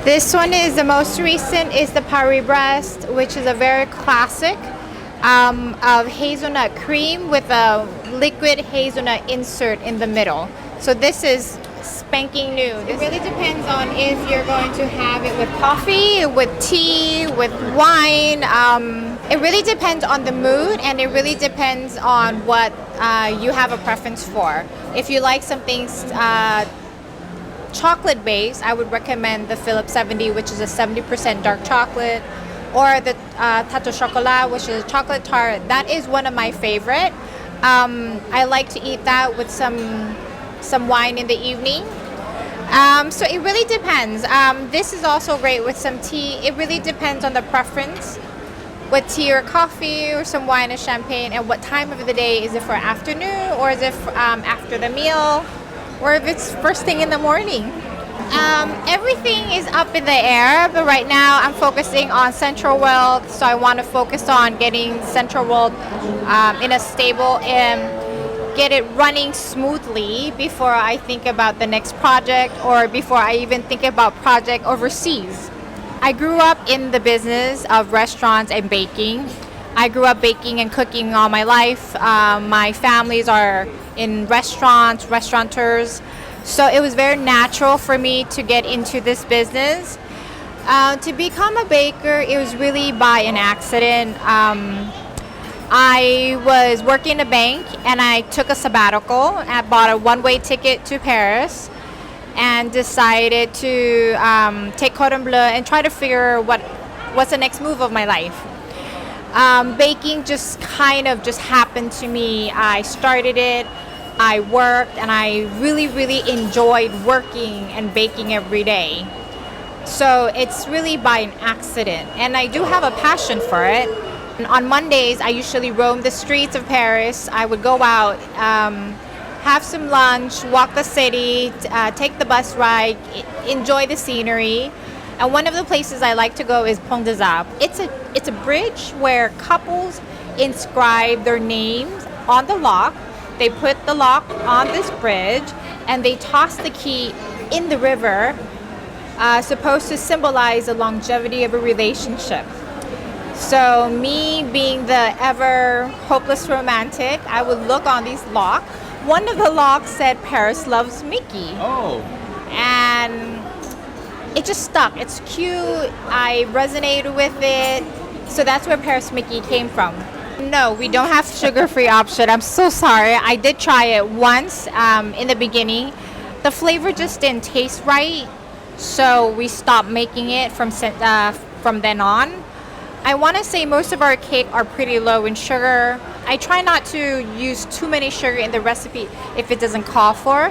This one is the most recent, is the Paris breast, which is a very classic of hazelnut cream with a liquid hazelnut insert in the middle. So this is spanking new. It really depends on if you're going to have it with coffee, with tea, with wine. It really depends on the mood, and it really depends on what you have a preference for. If you like something chocolate based, I would recommend the Philip 70, which is a 70% dark chocolate, or the Tato Chocolat, which is a chocolate tart. That is one of my favorite. I like to eat that with some wine in the evening. So it really depends. This is also great with some tea. It really depends on the preference, with tea or coffee or some wine and champagne, and what time of the day. Is it for afternoon, or is it after the meal, or if it's first thing in the morning? Everything is up in the air, but right now I'm focusing on Central World, so I want to focus on getting Central World in a stable and get it running smoothly before I think about the next project, or before I even think about project overseas. I grew up in the business of restaurants and baking. I grew up baking and cooking all my life. My families are in restaurants, restaurateurs. So it was very natural for me to get into this business. To become a baker, it was really by an accident. I was working in a bank, and I took a sabbatical. I bought a one-way ticket to Paris and decided to take Cordon Bleu and try to figure what's the next move of my life. Baking just kind of just happened to me. I started it, I worked, and I really, really enjoyed working and baking every day. So it's really by an accident, and I do have a passion for it. And on Mondays, I usually roam the streets of Paris. I would go out, have some lunch, walk the city, take the bus ride, enjoy the scenery. And one of the places I like to go is Pont des Arts. It's a bridge where couples inscribe their names on the lock. They put the lock on this bridge, and they toss the key in the river, supposed to symbolize the longevity of a relationship. So me being the ever hopeless romantic, I would look on these locks. One of the locks said Paris loves Mickey. Oh. And it just stuck. It's cute. I resonated with it. So that's where Paris Mikki came from. No, we don't have sugar-free option. I'm so sorry. I did try it once in the beginning. The flavor just didn't taste right, so we stopped making it from then on. I want to say most of our cake are pretty low in sugar. I try not to use too many sugar in the recipe if it doesn't call for.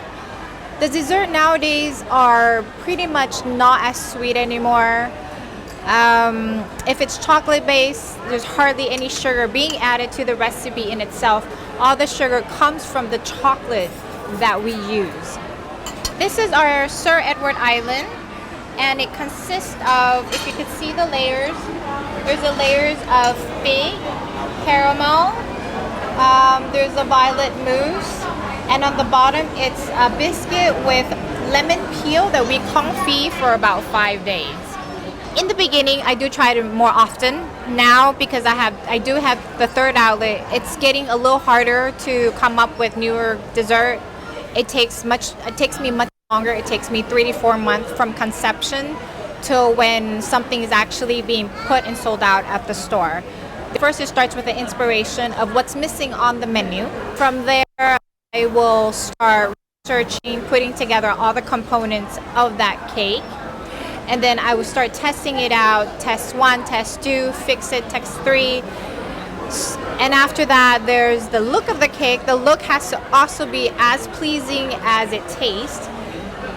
The dessert nowadays are pretty much not as sweet anymore. If it's chocolate based, there's hardly any sugar being added to the recipe in itself. All the sugar comes from the chocolate that we use. This is our Sir Edward Island, and it consists of, if you could see the layers, there's the layers of fig, caramel, there's a violet mousse, and on the bottom it's a biscuit with lemon peel that we confit for about 5 days. In the beginning, I do try it more often. Now, because I do have the third outlet, it's getting a little harder to come up with newer dessert. It takes me much longer. It takes me 3 to 4 months from conception till when something is actually being put and sold out at the store. First, it starts with the inspiration of what's missing on the menu. From there, I will start researching, putting together all the components of that cake. And then I will start testing it out, test 1, test 2, fix it, test 3. And after that, there's the look of the cake. The look has to also be as pleasing as it tastes.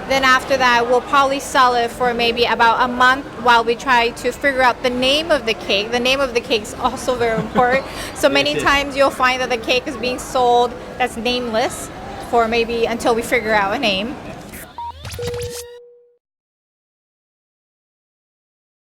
Then after that, we'll probably sell it for maybe about a month while we try to figure out the name of the cake. The name of the cake is also very important. So many times you'll find that the cake is being sold that's nameless for maybe until we figure out a name.